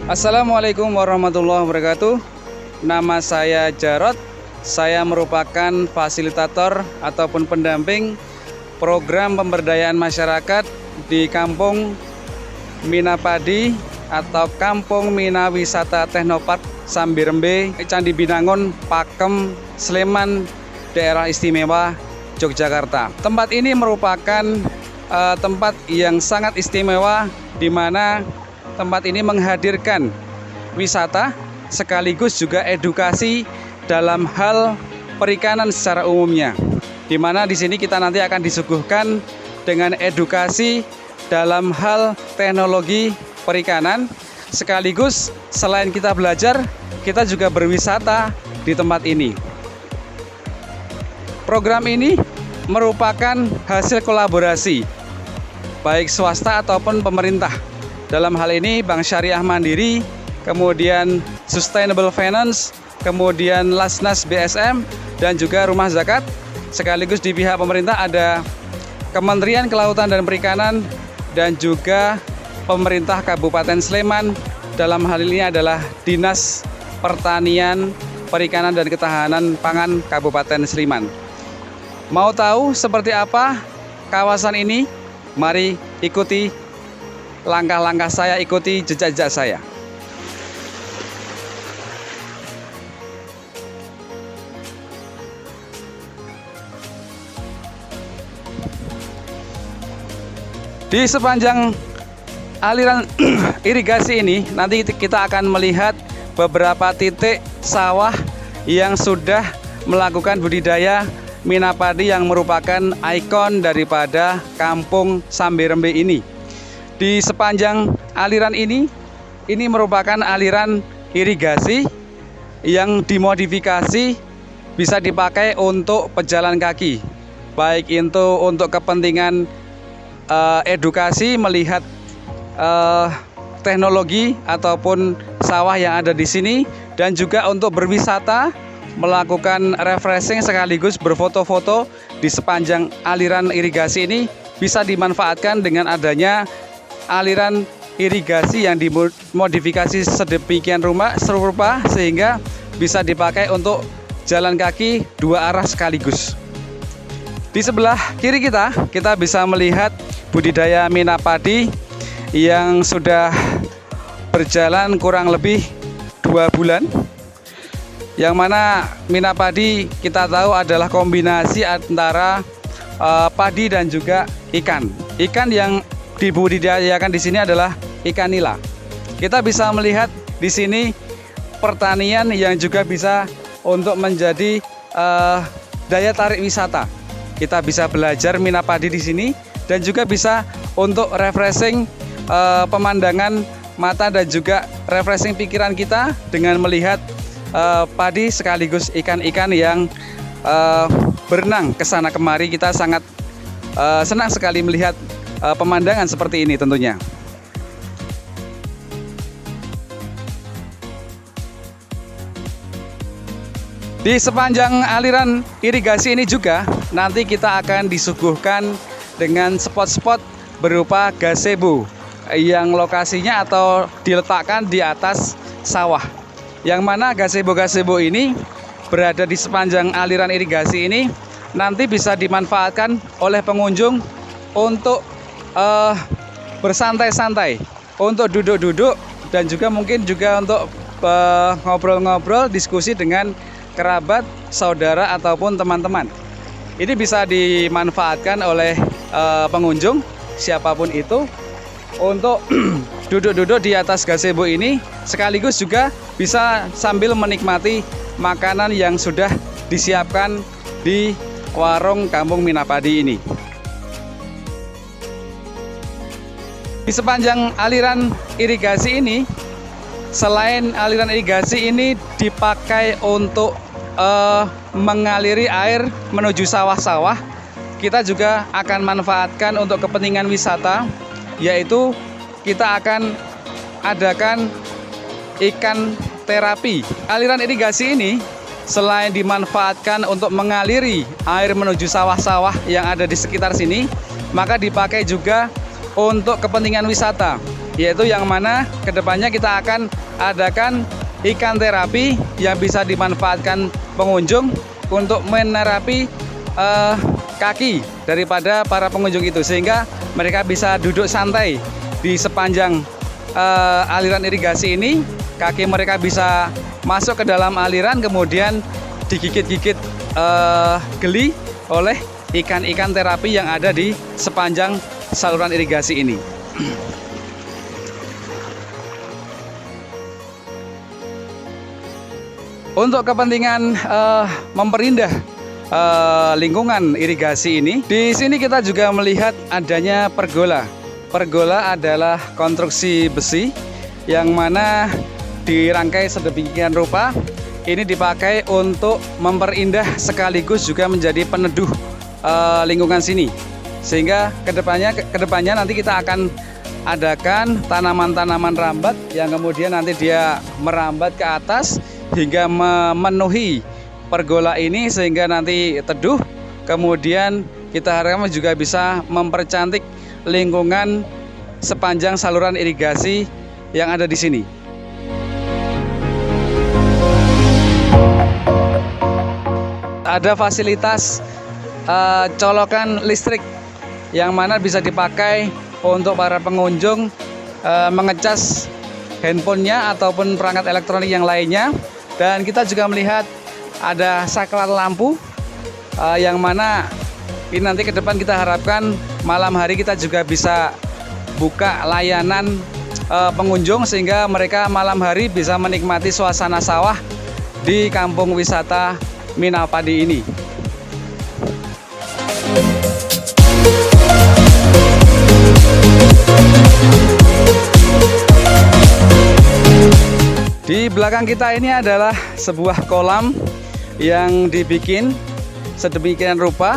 Assalamualaikum warahmatullahi wabarakatuh. Nama saya Jarod. Saya merupakan fasilitator ataupun pendamping program pemberdayaan masyarakat di Kampung Mina Padi atau Kampung Mina Wisata Teknopark Sambirembe, Candi Binangun, Pakem, Sleman, Daerah Istimewa Yogyakarta. Tempat ini merupakan tempat yang sangat istimewa, di mana tempat ini menghadirkan wisata sekaligus juga edukasi dalam hal perikanan secara umumnya. Di mana di sini kita nanti akan disuguhkan dengan edukasi dalam hal teknologi perikanan, sekaligus selain kita belajar, kita juga berwisata di tempat ini. Program ini merupakan hasil kolaborasi baik swasta ataupun pemerintah. Dalam hal ini Bank Syariah Mandiri, kemudian Sustainable Finance, kemudian Lasnas BSM, dan juga Rumah Zakat. Sekaligus di pihak pemerintah ada Kementerian Kelautan dan Perikanan dan juga pemerintah Kabupaten Sleman. Dalam hal ini adalah Dinas Pertanian, Perikanan dan Ketahanan Pangan Kabupaten Sleman. Mau tahu seperti apa kawasan ini? Mari ikuti langkah-langkah saya, ikuti jejak-jejak saya. Di sepanjang aliran irigasi ini, nanti kita akan melihat beberapa titik sawah yang sudah melakukan budidaya Mina Padi yang merupakan ikon daripada Kampung Sambirembe ini. Di sepanjang aliran ini merupakan aliran irigasi yang dimodifikasi bisa dipakai untuk pejalan kaki, baik itu untuk kepentingan edukasi melihat teknologi ataupun sawah yang ada di sini, dan juga untuk berwisata, melakukan refreshing sekaligus berfoto-foto di sepanjang aliran irigasi ini. Bisa dimanfaatkan dengan adanya aliran irigasi yang dimodifikasi sedemikian rupa sehingga bisa dipakai untuk jalan kaki dua arah sekaligus. Di sebelah kiri kita bisa melihat budidaya Mina Padi yang sudah berjalan kurang lebih 2 bulan, yang mana Mina Padi kita tahu adalah kombinasi antara padi dan juga ikan. Ikan yang dibudidayakan di sini adalah ikan nila. Kita bisa melihat di sini pertanian yang juga bisa untuk menjadi daya tarik wisata. Kita bisa belajar Mina Padi di sini dan juga bisa untuk refreshing pemandangan mata dan juga refreshing pikiran kita dengan melihat padi sekaligus ikan-ikan yang berenang ke sana kemari. Kita sangat senang sekali melihat pemandangan seperti ini tentunya. Di sepanjang aliran irigasi ini juga nanti kita akan disuguhkan dengan spot-spot berupa gazebo yang lokasinya atau diletakkan di atas sawah. Yang mana gazebo-gazebo ini berada di sepanjang aliran irigasi ini nanti bisa dimanfaatkan oleh pengunjung untuk bersantai-santai, untuk duduk-duduk, dan juga mungkin juga untuk ngobrol-ngobrol, diskusi dengan kerabat, saudara, ataupun teman-teman. Ini bisa dimanfaatkan oleh pengunjung, siapapun itu, untuk duduk-duduk di atas gazebo ini, sekaligus juga bisa sambil menikmati makanan yang sudah disiapkan di warung Kampung Mina Padi ini. Di sepanjang aliran irigasi ini, selain aliran irigasi ini dipakai untuk mengaliri air menuju sawah-sawah, kita juga akan manfaatkan untuk kepentingan wisata, yaitu kita akan adakan ikan terapi. Aliran irigasi ini selain dimanfaatkan untuk mengaliri air menuju sawah-sawah yang ada di sekitar sini, maka dipakai juga untuk kepentingan wisata, yaitu yang mana kedepannya kita akan adakan ikan terapi yang bisa dimanfaatkan pengunjung untuk menerapi kaki daripada para pengunjung itu, sehingga mereka bisa duduk santai di sepanjang aliran irigasi ini. Kaki mereka bisa masuk ke dalam aliran, kemudian digigit-gigit geli oleh ikan-ikan terapi yang ada di sepanjang saluran irigasi ini. Untuk kepentingan memperindah lingkungan irigasi ini, di sini kita juga melihat adanya pergola. Pergola adalah konstruksi besi yang mana dirangkai sedemikian rupa. Ini dipakai untuk memperindah sekaligus juga menjadi peneduh lingkungan sini. Sehingga kedepannya nanti kita akan adakan tanaman-tanaman rambat yang kemudian nanti dia merambat ke atas hingga memenuhi pergola ini, sehingga nanti teduh. Kemudian kita harapkan juga bisa mempercantik lingkungan sepanjang saluran irigasi yang ada di sini. Ada fasilitas colokan listrik yang mana bisa dipakai untuk para pengunjung mengecas handphonenya ataupun perangkat elektronik yang lainnya. Dan kita juga melihat ada saklar lampu yang mana ini nanti ke depan kita harapkan malam hari kita juga bisa buka layanan pengunjung, sehingga mereka malam hari bisa menikmati suasana sawah di kampung wisata Minapadi ini. Di belakang kita ini adalah sebuah kolam yang dibikin sedemikian rupa.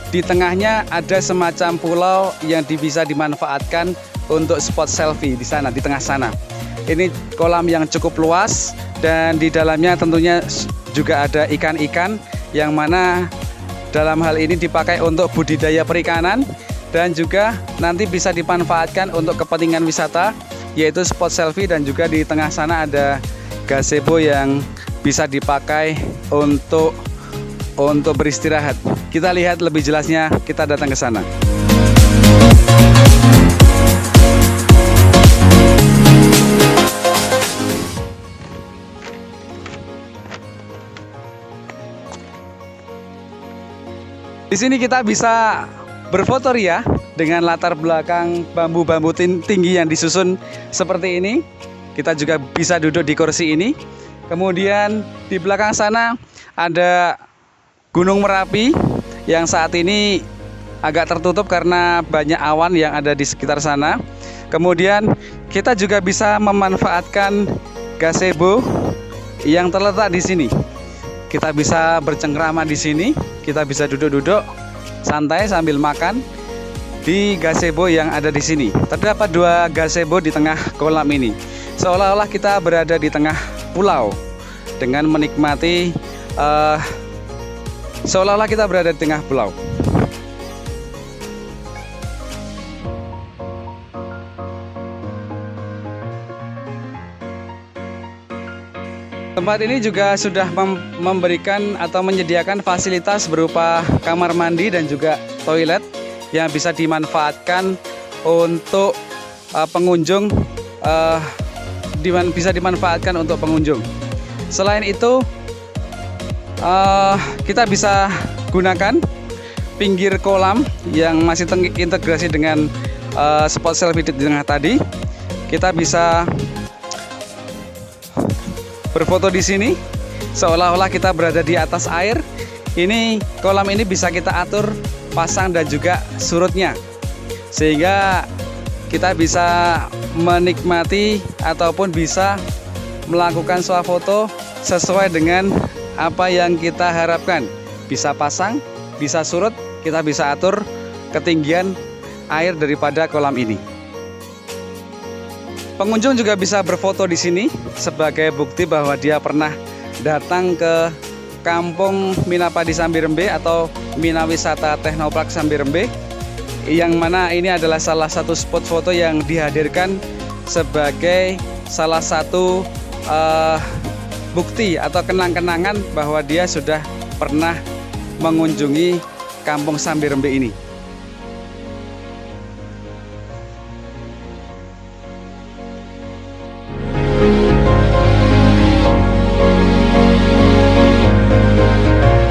Di tengahnya ada semacam pulau yang bisa dimanfaatkan untuk spot selfie di sana, di tengah sana. Ini kolam yang cukup luas dan di dalamnya tentunya juga ada ikan-ikan yang mana dalam hal ini dipakai untuk budidaya perikanan dan juga nanti bisa dimanfaatkan untuk kepentingan wisata, yaitu spot selfie. Dan juga di tengah sana ada gazebo yang bisa dipakai untuk beristirahat. Kita lihat lebih jelasnya, kita datang ke sana. Di sini kita bisa berfoto ya dengan latar belakang bambu-bambu tinggi yang disusun seperti ini. Kita juga bisa duduk di kursi ini. Kemudian di belakang sana ada Gunung Merapi yang saat ini agak tertutup karena banyak awan yang ada di sekitar sana. Kemudian kita juga bisa memanfaatkan gazebo yang terletak di sini. Kita bisa bercengkrama di sini, kita bisa duduk-duduk santai sambil makan di gazebo yang ada di sini. Terdapat 2 gazebo di tengah kolam ini. Seolah-olah kita berada di tengah pulau dengan menikmati seolah-olah kita berada di tengah pulau. Tempat ini juga sudah memberikan atau menyediakan fasilitas berupa kamar mandi dan juga toilet yang bisa dimanfaatkan untuk pengunjung, bisa dimanfaatkan untuk pengunjung. Selain itu, kita bisa gunakan pinggir kolam yang masih terintegrasi dengan spot selfie di tengah tadi. Kita bisa berfoto di sini seolah-olah kita berada di atas air. Ini kolam ini bisa kita atur pasang dan juga surutnya, sehingga kita bisa menikmati ataupun bisa melakukan swafoto sesuai dengan apa yang kita harapkan. Bisa pasang, bisa surut, kita bisa atur ketinggian air daripada kolam ini. Pengunjung juga bisa berfoto di sini sebagai bukti bahwa dia pernah datang ke Kampung Minapadi Sambirembe atau Mina Wisata Teknopark Sambirembe, yang mana ini adalah salah satu spot foto yang dihadirkan sebagai salah satu bukti atau kenang-kenangan bahwa dia sudah pernah mengunjungi Kampung Sambirembe ini.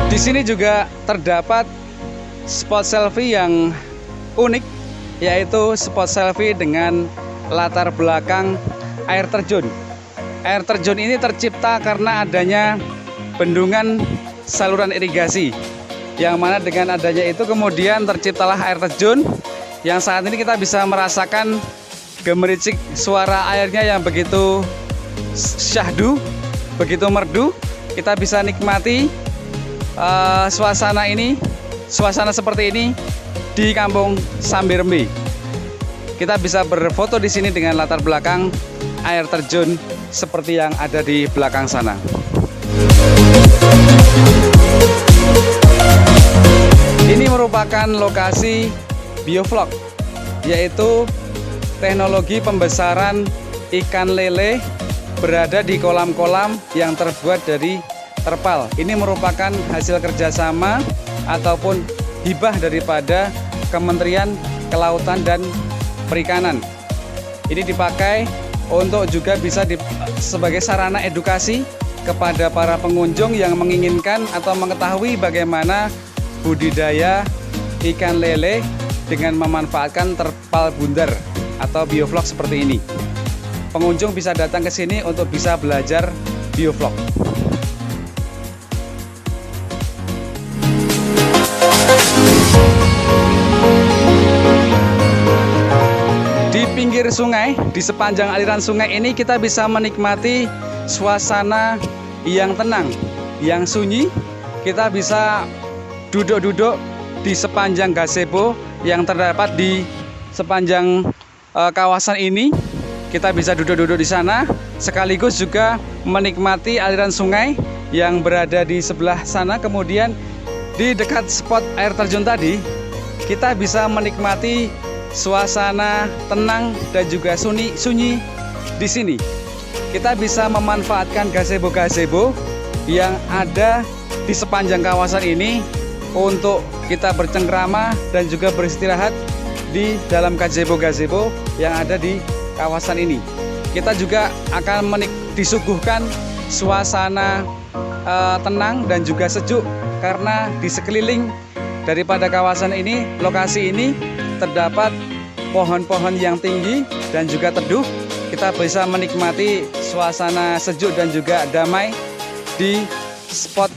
Di sini juga terdapat spot selfie yang unik, yaitu spot selfie dengan latar belakang air terjun. Air terjun ini tercipta karena adanya bendungan saluran irigasi, yang mana dengan adanya itu kemudian terciptalah air terjun yang saat ini kita bisa merasakan gemericik suara airnya yang begitu syahdu, begitu merdu. Kita bisa nikmati suasana seperti ini di Kampung Sambirembe. Kita bisa berfoto di sini dengan latar belakang air terjun seperti yang ada di belakang sana. Ini merupakan lokasi biovlog, yaitu teknologi pembesaran ikan lele berada di kolam-kolam yang terbuat dari terpal. Ini merupakan hasil kerjasama ataupun hibah daripada Kementerian Kelautan dan Perikanan. Ini dipakai untuk juga bisa sebagai sarana edukasi kepada para pengunjung yang menginginkan atau mengetahui bagaimana budidaya ikan lele dengan memanfaatkan terpal bundar atau biovlog seperti ini. Pengunjung bisa datang ke sini untuk bisa belajar biovlog. Di pinggir sungai, di sepanjang aliran sungai ini kita bisa menikmati suasana yang tenang, yang sunyi. Kita bisa duduk-duduk di sepanjang gazebo yang terdapat di sepanjang kawasan ini. Kita bisa duduk-duduk di sana, sekaligus juga menikmati aliran sungai yang berada di sebelah sana. Kemudian di dekat spot air terjun tadi, kita bisa menikmati suasana tenang dan juga sunyi di sini. Kita bisa memanfaatkan gazebo-gazebo yang ada di sepanjang kawasan ini untuk kita bercengkrama dan juga beristirahat di dalam gazebo-gazebo yang ada di kawasan ini. Kita juga akan disuguhkan suasana tenang dan juga sejuk karena di sekeliling daripada kawasan ini, lokasi ini terdapat pohon-pohon yang tinggi dan juga teduh. Kita bisa menikmati suasana sejuk dan juga damai di spot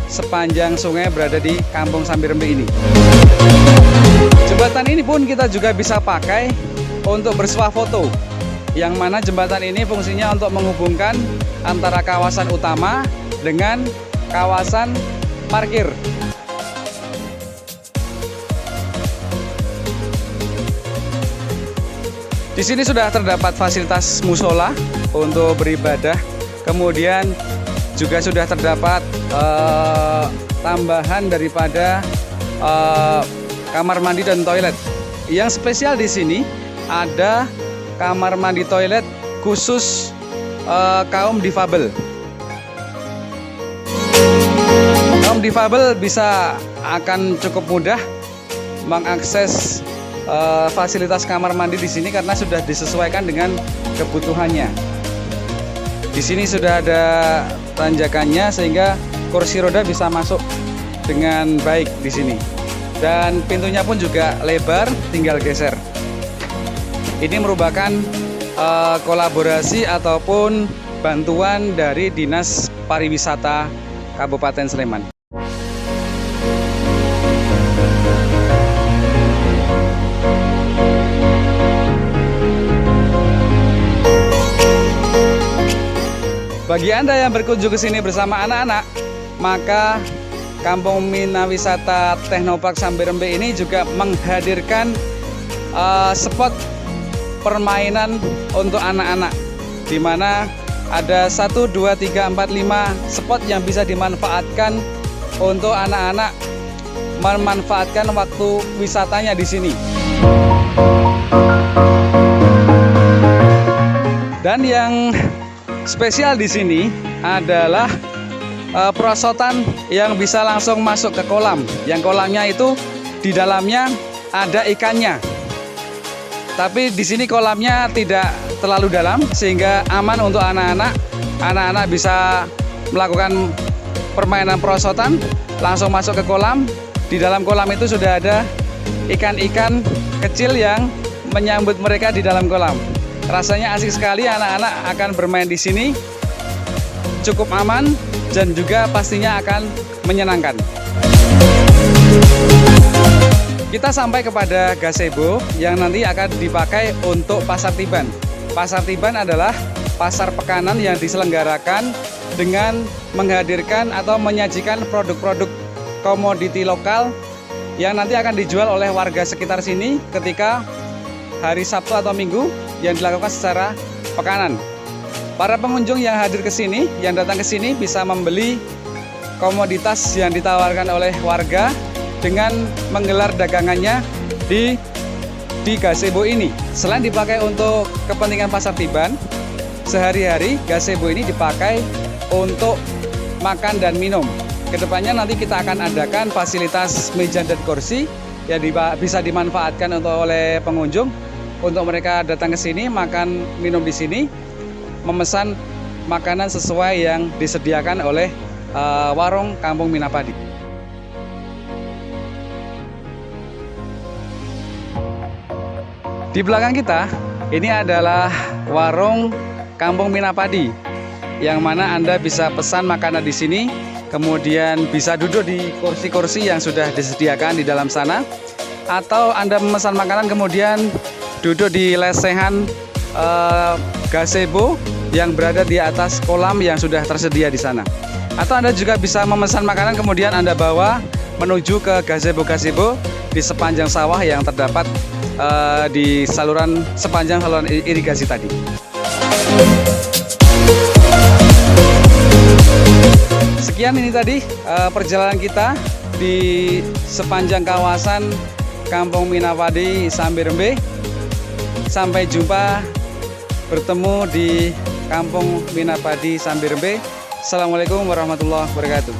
sepanjang sungai berada di Kampung Sambirembe ini. Jembatan ini pun kita juga bisa pakai untuk bersuah foto, yang mana jembatan ini fungsinya untuk menghubungkan antara kawasan utama dengan kawasan parkir. Di sini sudah terdapat fasilitas musola untuk beribadah, kemudian juga sudah terdapat tambahan daripada kamar mandi dan toilet. Yang spesial di sini ada kamar mandi toilet khusus kaum difabel. Kaum difabel akan cukup mudah mengakses fasilitas kamar mandi di sini karena sudah disesuaikan dengan kebutuhannya. Di sini sudah ada tanjakannya sehingga kursi roda bisa masuk dengan baik di sini. Dan pintunya pun juga lebar, tinggal geser. Ini merupakan kolaborasi ataupun bantuan dari Dinas Pariwisata Kabupaten Sleman. Bagi Anda yang berkunjung ke sini bersama anak-anak, maka Kampung Mina Wisata Teknopark Sambirembe ini juga menghadirkan spot permainan untuk anak-anak, di mana Ada 1, 2, 3, 4, 5 spot yang bisa dimanfaatkan untuk anak-anak memanfaatkan waktu wisatanya di sini. Dan yang spesial di sini adalah perosotan yang bisa langsung masuk ke kolam. Yang kolamnya itu di dalamnya ada ikannya. Tapi di sini kolamnya tidak terlalu dalam sehingga aman untuk anak-anak. Anak-anak bisa melakukan permainan perosotan langsung masuk ke kolam. Di dalam kolam itu sudah ada ikan-ikan kecil yang menyambut mereka di dalam kolam. Rasanya asik sekali, anak-anak akan bermain di sini. Cukup aman dan juga pastinya akan menyenangkan. Kita sampai kepada gazebo yang nanti akan dipakai untuk pasar tiban. Pasar tiban adalah pasar pekanan yang diselenggarakan dengan menghadirkan atau menyajikan produk-produk komoditi lokal yang nanti akan dijual oleh warga sekitar sini ketika hari Sabtu atau Minggu yang dilakukan secara pekanan. Para pengunjung yang hadir ke sini, yang datang ke sini bisa membeli komoditas yang ditawarkan oleh warga dengan menggelar dagangannya di gazebo ini. Selain dipakai untuk kepentingan pasar tiban, sehari-hari gazebo ini dipakai untuk makan dan minum. Kedepannya nanti kita akan adakan fasilitas meja dan kursi yang bisa dimanfaatkan oleh pengunjung untuk mereka datang ke sini, makan minum di sini, memesan makanan sesuai yang disediakan oleh warung Kampung Minapadi. Di belakang kita, ini adalah warung Kampung Minapadi, yang mana Anda bisa pesan makanan di sini, kemudian bisa duduk di kursi-kursi yang sudah disediakan di dalam sana, atau Anda memesan makanan kemudian duduk di lesehan gazebo yang berada di atas kolam yang sudah tersedia di sana. Atau Anda juga bisa memesan makanan kemudian Anda bawa menuju ke gazebo-gazebo di sepanjang sawah yang terdapat di sepanjang saluran irigasi tadi. Sekian ini tadi perjalanan kita di sepanjang kawasan Kampung Minapadi Sambirembe. Sampai jumpa, bertemu di Kampung Minapadi Sambirembe. Assalamualaikum warahmatullahi wabarakatuh.